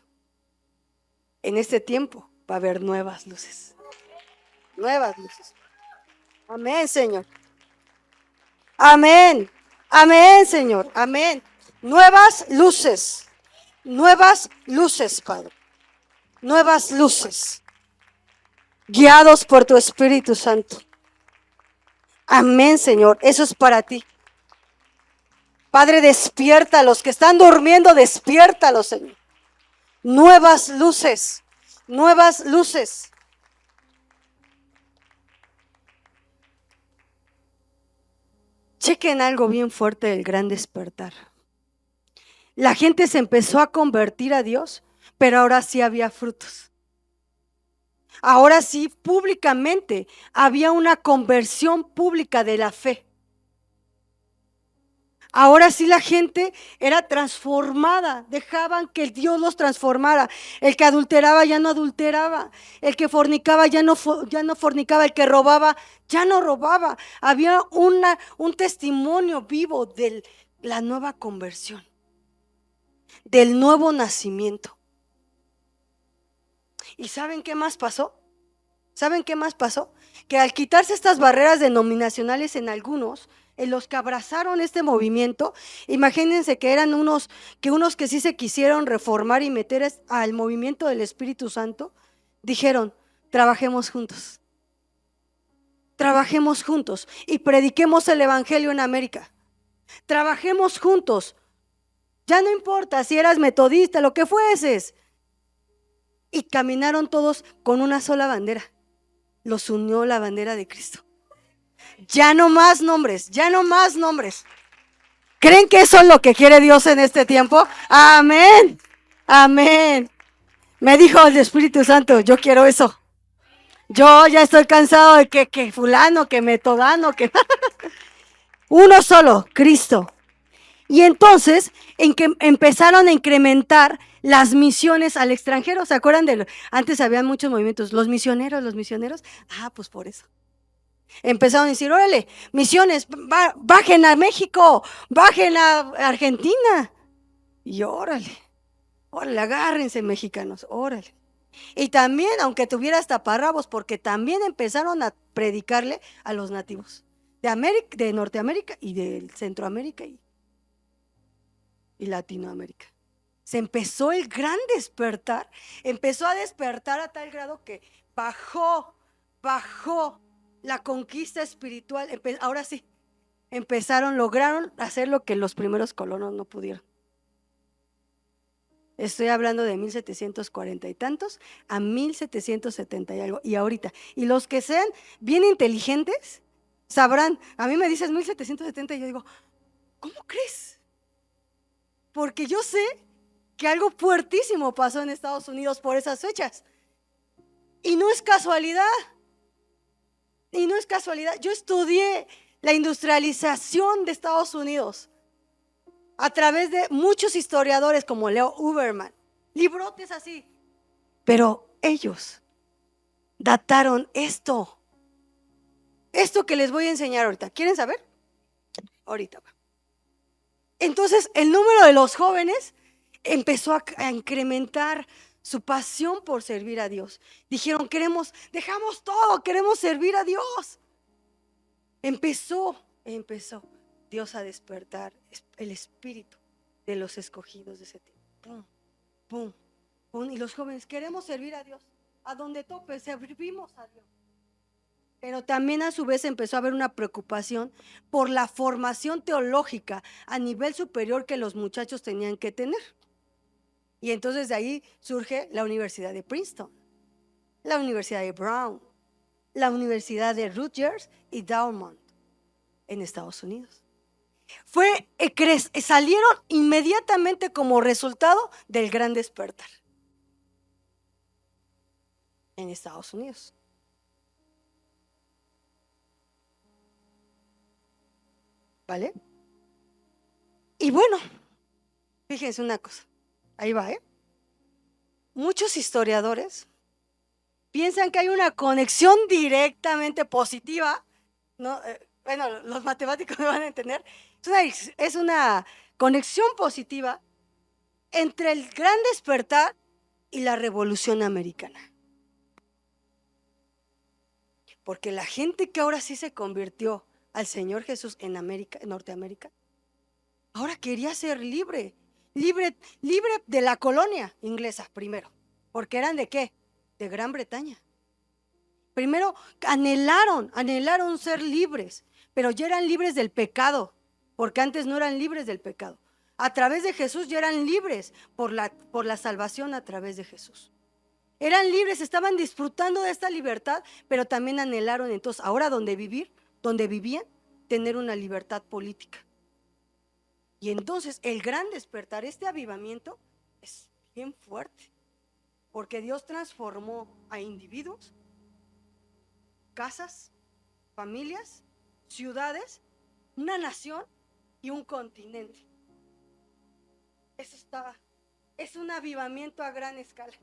[SPEAKER 2] en este tiempo va a haber nuevas luces. Nuevas luces. Amén, Señor. Amén. Amén, Señor. Amén. Nuevas luces. Nuevas luces, Padre. Nuevas luces. Guiados por tu Espíritu Santo. Amén, Señor. Eso es para ti. Padre, despierta a los que están durmiendo, despiértalos, Señor. Nuevas luces. Nuevas luces. Chequen algo bien fuerte del gran despertar. La gente se empezó a convertir a Dios, pero ahora sí había frutos. Ahora sí, públicamente, había una conversión pública de la fe. Ahora sí la gente era transformada, dejaban que Dios los transformara. El que adulteraba ya no adulteraba, el que fornicaba ya no fornicaba, el que robaba ya no robaba. Había un testimonio vivo de la nueva conversión, del nuevo nacimiento. ¿Y saben qué más pasó? ¿Saben qué más pasó? Que al quitarse estas barreras denominacionales en algunos, en los que abrazaron este movimiento, imagínense que eran unos que sí se quisieron reformar y meter al movimiento del Espíritu Santo, dijeron, trabajemos juntos y prediquemos el Evangelio en América. Trabajemos juntos. Ya no importa si eras metodista, lo que fueses. Y caminaron todos con una sola bandera. Los unió la bandera de Cristo. Ya no más nombres, ya no más nombres. ¿Creen que eso es lo que quiere Dios en este tiempo? Amén, amén. Me dijo el Espíritu Santo, yo quiero eso. Yo ya estoy cansado de que fulano, que metodano, que uno solo, Cristo. Y entonces en que empezaron a incrementar las misiones al extranjero. ¿Se acuerdan antes había muchos movimientos, los misioneros? Ah, pues por eso. Empezaron a decir, órale, misiones, bajen a México, bajen a Argentina. Y órale, agárrense mexicanos, órale. Y también, aunque tuviera hasta taparrabos, porque también empezaron a predicarle a los nativos de Norteamérica y de Centroamérica y Latinoamérica. Se empezó el gran despertar, empezó a despertar a tal grado que bajó la conquista espiritual. Ahora sí, lograron hacer lo que los primeros colonos no pudieron. Estoy hablando de 1740 y tantos a 1770 y algo. Y ahorita, y los que sean bien inteligentes sabrán. A mí me dices 1770 y yo digo, ¿cómo crees? Porque yo sé que algo fuertísimo pasó en Estados Unidos por esas fechas. Y no es casualidad. Yo estudié la industrialización de Estados Unidos a través de muchos historiadores como Leo Uberman, librotes así. Pero ellos dataron esto que les voy a enseñar ahorita. ¿Quieren saber? Ahorita va. Entonces el número de los jóvenes empezó a incrementar su pasión por servir a Dios. Dijeron, dejamos todo, queremos servir a Dios. Empezó Dios a despertar el espíritu de los escogidos de ese tiempo. Pum, pum, pum. Y los jóvenes, queremos servir a Dios. A donde tope, servimos a Dios. Pero también a su vez empezó a haber una preocupación por la formación teológica a nivel superior que los muchachos tenían que tener. Y entonces de ahí surge la Universidad de Princeton, la Universidad de Brown, la Universidad de Rutgers y Dartmouth en Estados Unidos. Salieron inmediatamente como resultado del gran despertar en Estados Unidos. ¿Vale? Y bueno, fíjense una cosa, ahí va, muchos historiadores piensan que hay una conexión directamente positiva, ¿no? Bueno, los matemáticos me van a entender, es una conexión positiva entre el gran despertar y la Revolución Americana. Porque la gente que ahora sí se convirtió al Señor Jesús en Norteamérica, ahora quería ser libre de la colonia inglesa primero. ¿Porque eran de qué? De Gran Bretaña. Primero anhelaron ser libres, pero ya eran libres del pecado, porque antes no eran libres del pecado. A través de Jesús ya eran libres por la salvación a través de Jesús. Eran libres, estaban disfrutando de esta libertad, pero también anhelaron entonces ahora donde vivían, tener una libertad política. Y entonces el gran despertar, este avivamiento es bien fuerte, porque Dios transformó a individuos, casas, familias, ciudades, una nación y un continente. Es un avivamiento a gran escala.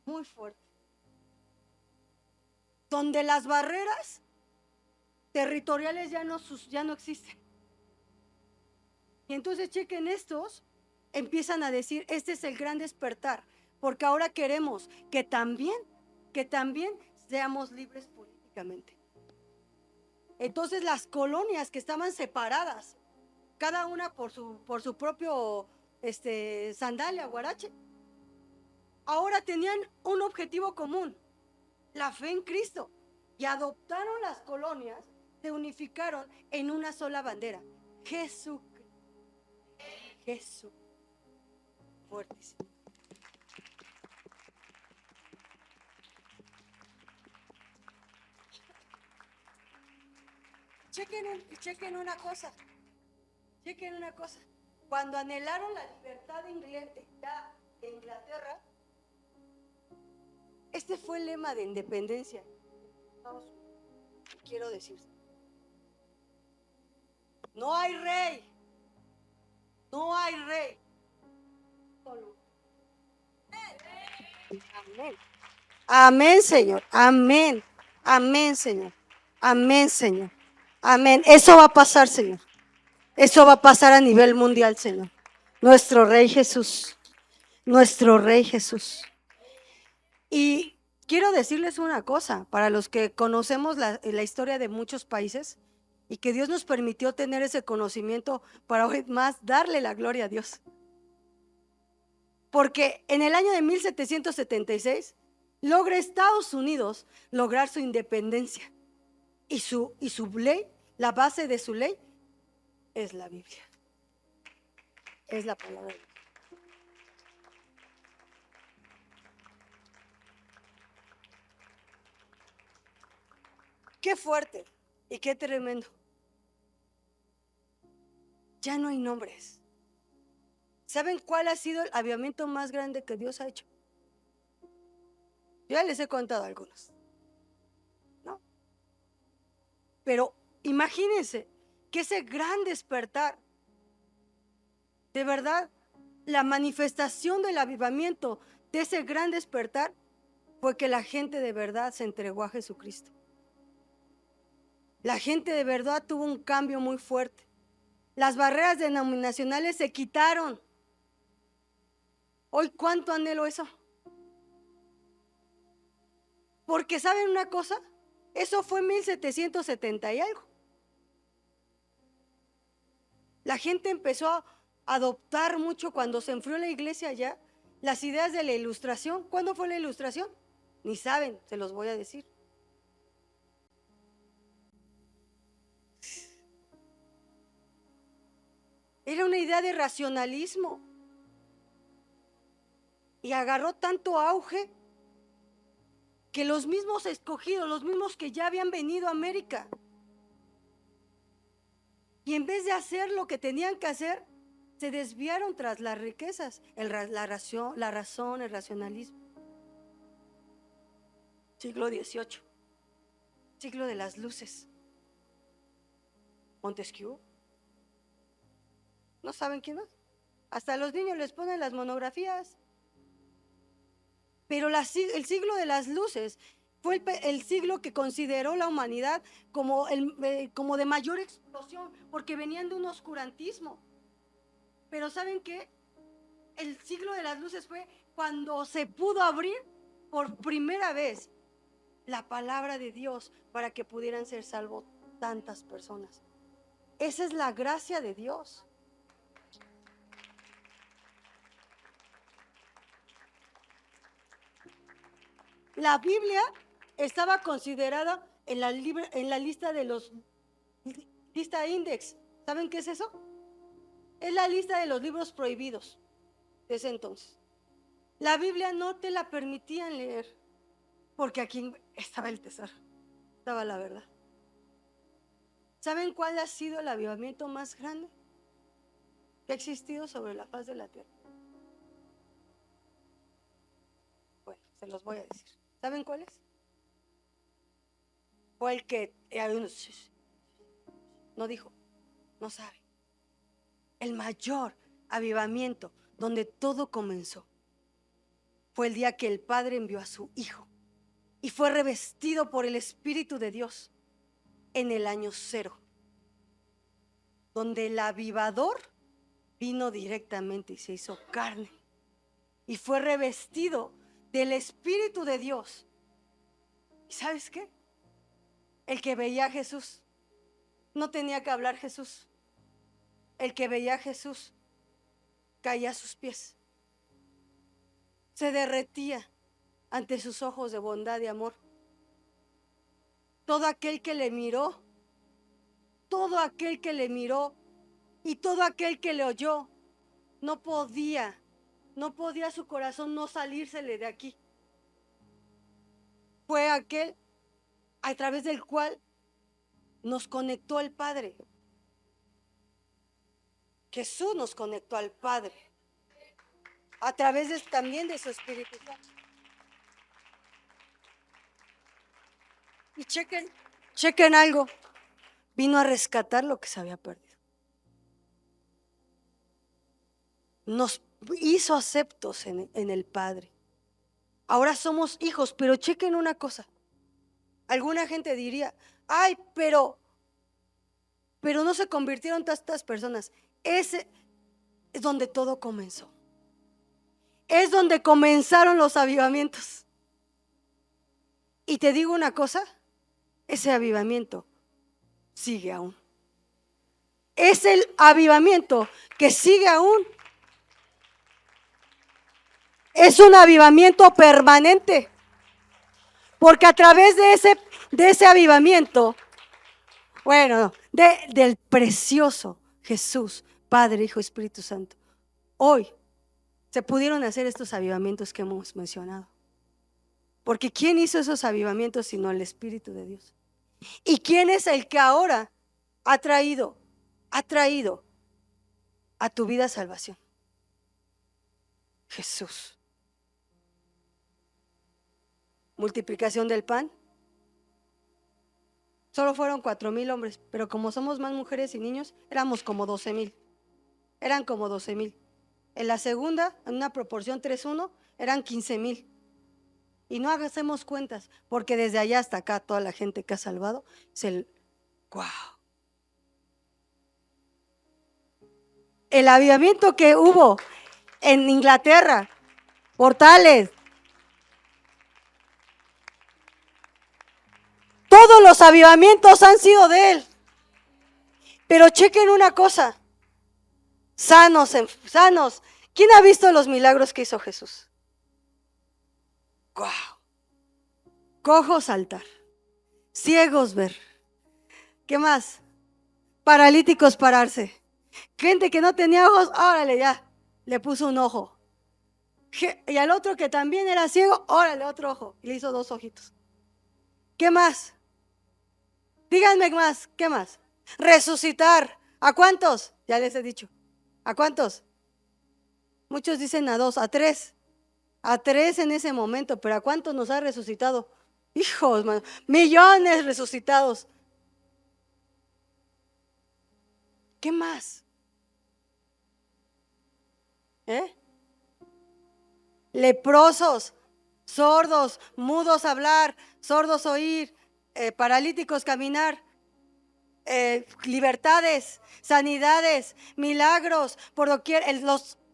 [SPEAKER 2] Muy fuerte. Donde las barreras territoriales ya no existen. Y entonces chequen estos, empiezan a decir, este es el gran despertar, porque ahora queremos que también seamos libres políticamente. Entonces las colonias que estaban separadas, cada una por su propio sandalia, guarache, ahora tenían un objetivo común, la fe en Cristo, y adoptaron las colonias, se unificaron en una sola bandera, Jesús. Fuertísimo. Chequen una cosa. Cuando anhelaron la libertad de Inglaterra, este fue el lema de independencia. Quiero decir, no hay rey. Solo. Amén. Amén, Señor. Amén, Señor. Amén, Señor. Amén. Eso va a pasar, Señor. Eso va a pasar a nivel mundial, Señor. Nuestro Rey Jesús. Y quiero decirles una cosa, para los que conocemos la historia de muchos países y que Dios nos permitió tener ese conocimiento para hoy más darle la gloria a Dios. Porque en el año de 1776 logra Estados Unidos lograr su independencia y su ley, la base de su ley es la Biblia, es la palabra de Dios. Qué fuerte y qué tremendo. Ya no hay nombres. ¿Saben cuál ha sido el avivamiento más grande que Dios ha hecho? Yo ya les he contado algunos, ¿no? Pero imagínense que ese gran despertar, de verdad, la manifestación del avivamiento de ese gran despertar fue que la gente de verdad se entregó a Jesucristo. La gente de verdad tuvo un cambio muy fuerte. Las barreras denominacionales se quitaron. Hoy, ¿cuánto anhelo eso? Porque ¿saben una cosa? Eso fue en 1770 y algo. La gente empezó a adoptar mucho cuando se enfrió la iglesia ya las ideas de la ilustración. ¿Cuándo fue la ilustración? Ni saben, se los voy a decir. Era una idea de racionalismo. Y agarró tanto auge que los mismos escogidos, los mismos que ya habían venido a América, y en vez de hacer lo que tenían que hacer, se desviaron tras las riquezas, la razón, el racionalismo. Siglo XVIII, siglo de las luces. Montesquieu. ¿No saben quién es? Hasta a los niños les ponen las monografías. Pero el siglo de las luces fue el siglo que consideró la humanidad como de mayor explosión, porque venían de un oscurantismo. Pero ¿saben qué? El siglo de las luces fue cuando se pudo abrir por primera vez la palabra de Dios para que pudieran ser salvos tantas personas. Esa es la gracia de Dios. La Biblia estaba considerada en la lista de los lista index. ¿Saben qué es eso? Es la lista de los libros prohibidos de ese entonces. La Biblia no te la permitían leer porque aquí estaba el tesoro, estaba la verdad. ¿Saben cuál ha sido el avivamiento más grande que ha existido sobre la faz de la tierra? Bueno, se los voy a decir. ¿Saben cuál es? Fue el que No dijo, no sabe. El mayor avivamiento donde todo comenzó fue el día que el Padre envió a su Hijo y fue revestido por el Espíritu de Dios en el año 0, donde el avivador vino directamente y se hizo carne y fue revestido del Espíritu de Dios. ¿Y sabes qué? El que veía a Jesús no tenía que hablar Jesús. El que veía a Jesús caía a sus pies, se derretía ante sus ojos de bondad y amor. Todo aquel que le miró, todo aquel que le miró y todo aquel que le oyó, no podía su corazón no salírsele de aquí. Fue aquel a través del cual nos conectó el Padre. Jesús nos conectó al Padre a través también de su Espíritu Santo. Y chequen algo, vino a rescatar lo que se había perdido. Nos hizo aceptos en el Padre. Ahora somos hijos, pero chequen una cosa. Alguna gente diría, ay, pero no se convirtieron tantas personas. Ese es donde todo comenzó. Es donde comenzaron los avivamientos. Y te digo una cosa, ese avivamiento sigue aún. Es el avivamiento que sigue aún. Es un avivamiento permanente. Porque a través de ese avivamiento, bueno, del precioso Jesús, Padre, Hijo, Espíritu Santo, hoy se pudieron hacer estos avivamientos que hemos mencionado. Porque ¿quién hizo esos avivamientos sino el Espíritu de Dios? ¿Y quién es el que ahora ha traído a tu vida salvación? Jesús. Multiplicación del pan. Solo fueron 4,000 hombres, pero como somos más mujeres y niños, éramos como 12,000. Eran como 12,000. En la segunda, en una proporción 3:1, eran 15,000. Y no hacemos cuentas, porque desde allá hasta acá toda la gente que ha salvado, ¡wow! El avivamiento que hubo en Inglaterra, Portales, todos los avivamientos han sido de Él. Pero chequen una cosa, sanos. ¿Quién ha visto los milagros que hizo Jesús? ¡Wow! Cojos saltar, ciegos ver. ¿Qué más? Paralíticos pararse. Gente que no tenía ojos, órale ya, le puso un ojo. Y al otro que también era ciego, órale otro ojo. Y le hizo 2 ojitos. ¿Qué más? Díganme más, ¿qué más? Resucitar. ¿A cuántos? Ya les he dicho. ¿A cuántos? Muchos dicen a 2, a 3. A 3 en ese momento, pero ¿a cuántos nos ha resucitado? Hijos, man, millones resucitados. ¿Qué más? Leprosos, sordos, mudos hablar, sordos oír, paralíticos caminar, libertades, sanidades, milagros, por doquier.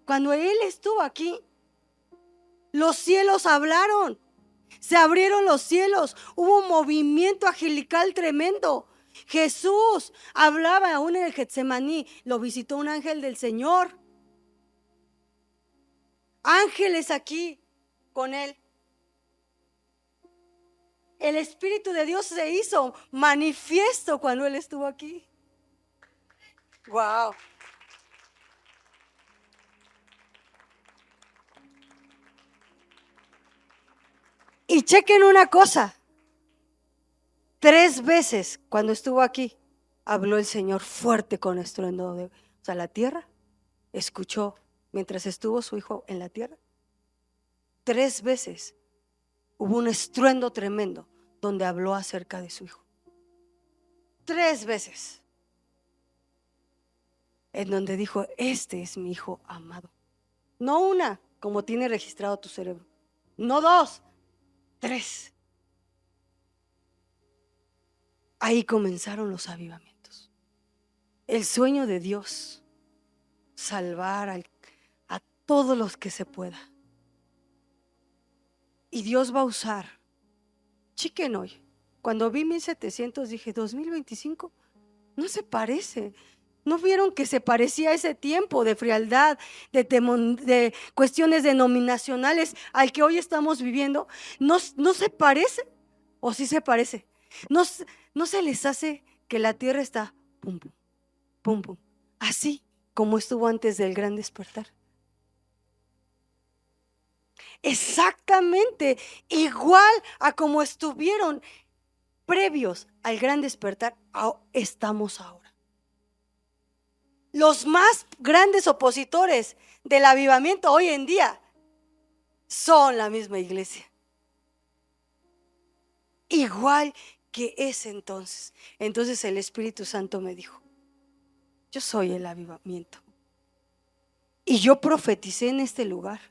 [SPEAKER 2] Cuando Él estuvo aquí, los cielos hablaron, se abrieron los cielos, hubo un movimiento angelical tremendo. Jesús hablaba aún en el Getsemaní, lo visitó un ángel del Señor. Ángeles aquí con Él. El Espíritu de Dios se hizo manifiesto cuando Él estuvo aquí. ¡Wow! Y chequen una cosa. 3 veces cuando estuvo aquí, habló el Señor fuerte con estruendo. O sea, la tierra escuchó mientras estuvo su Hijo en la tierra. 3 veces hubo un estruendo tremendo donde habló acerca de su Hijo. 3 veces. en donde dijo, este es mi hijo amado. No una, como tiene registrado tu cerebro. No dos, tres. Ahí comenzaron los avivamientos. El sueño de Dios, salvar a todos los que se pueda. Y Dios va a usar. Chequen hoy. Cuando vi 1700 dije, 2025, no se parece. ¿No vieron que se parecía a ese tiempo de frialdad, de cuestiones denominacionales al que hoy estamos viviendo? ¿No se parece? ¿O sí se parece? ¿No, no se les hace que la tierra está pum, pum, pum, pum, así como estuvo antes del gran despertar? Exactamente igual a como estuvieron previos al gran despertar, estamos ahora. Los más grandes opositores del avivamiento hoy en día son la misma iglesia. Igual que ese entonces. Entonces el Espíritu Santo me dijo, yo soy el avivamiento. Y yo profeticé en este lugar.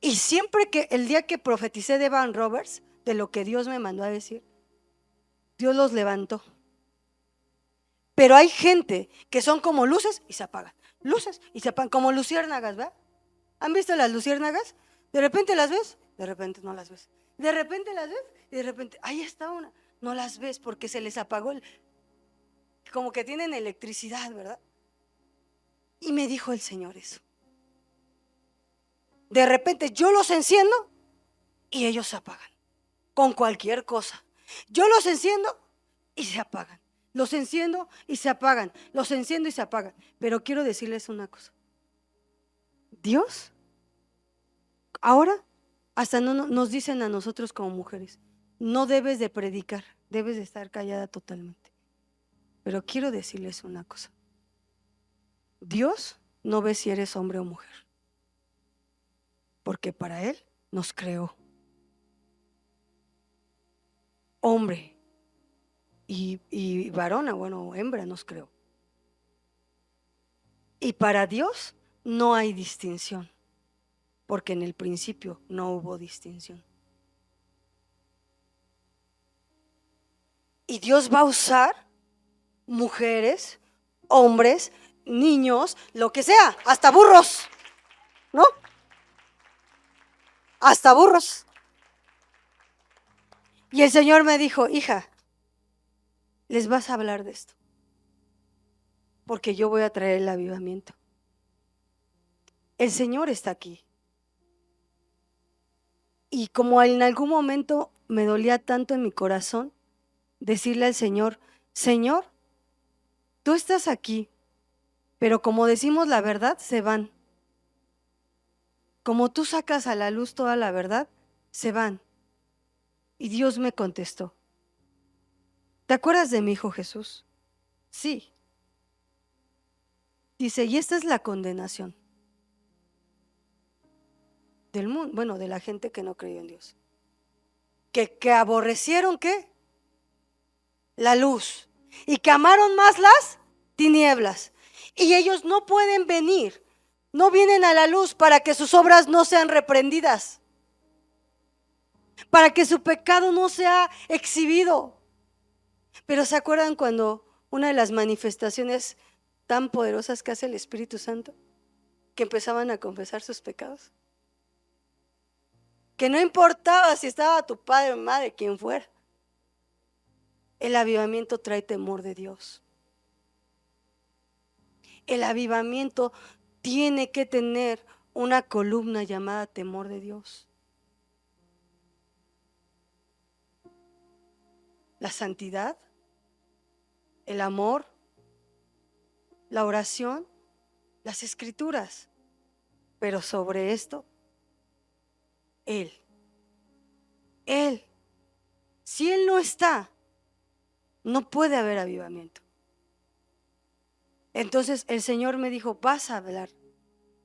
[SPEAKER 2] Y siempre que el día que profeticé de Evan Roberts, de lo que Dios me mandó a decir, Dios los levantó. Pero hay gente que son como luces y se apagan. Luces y se apagan, como luciérnagas, ¿verdad? ¿Han visto las luciérnagas? De repente las ves, de repente no las ves. De repente las ves y de repente, ahí está una. No las ves porque se les apagó como que tienen electricidad, ¿verdad? Y me dijo el Señor eso. De repente yo los enciendo y ellos se apagan. Con cualquier cosa. Yo los enciendo y se apagan. Los enciendo y se apagan. Los enciendo y se apagan. Pero quiero decirles una cosa. Dios, ahora hasta nos dicen a nosotros como mujeres, no debes de predicar, debes de estar callada totalmente. Pero quiero decirles una cosa. Dios no ve si eres hombre o mujer. Porque para Él nos creó. Hombre y varona, bueno, hembra nos creó. Y para Dios no hay distinción, porque en el principio no hubo distinción. Y Dios va a usar mujeres, hombres, niños, lo que sea, hasta burros, ¿no? Hasta burros. Y el Señor me dijo, hija, les vas a hablar de esto, porque yo voy a traer el avivamiento. El Señor está aquí. Y como en algún momento me dolía tanto en mi corazón decirle al Señor, Señor, tú estás aquí, pero como decimos la verdad, se van. Como tú sacas a la luz toda la verdad, se van. Y Dios me contestó, ¿te acuerdas de mi hijo Jesús? Sí. Dice, y esta es la condenación del mundo, bueno, de la gente que no creyó en Dios. Que aborrecieron, ¿qué? La luz. Y que amaron más las tinieblas. Y ellos no pueden venir, no vienen a la luz para que sus obras no sean reprendidas, para que su pecado no sea exhibido. Pero ¿se acuerdan cuando una de las manifestaciones tan poderosas que hace el Espíritu Santo, que empezaban a confesar sus pecados? Que no importaba si estaba tu padre o madre, quien fuera. El avivamiento trae temor de Dios. El avivamiento tiene que tener una columna llamada temor de Dios. La santidad, el amor, la oración, las escrituras. Pero sobre esto, Él. Si Él no está, no puede haber avivamiento. Entonces el Señor me dijo, vas a hablar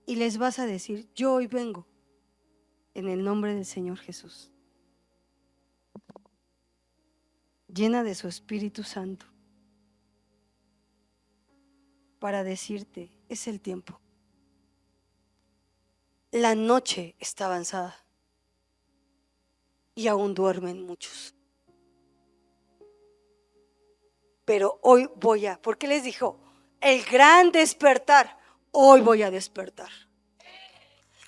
[SPEAKER 2] y les vas a decir, yo hoy vengo en el nombre del Señor Jesús, llena de su Espíritu Santo. para decirte, es el tiempo. La noche está avanzada y aún duermen muchos. Pero hoy porque les dijo, el gran despertar, hoy voy a despertar.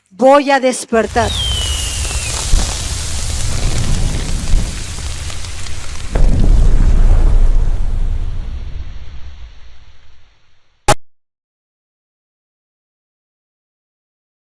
[SPEAKER 2] Voy a despertar.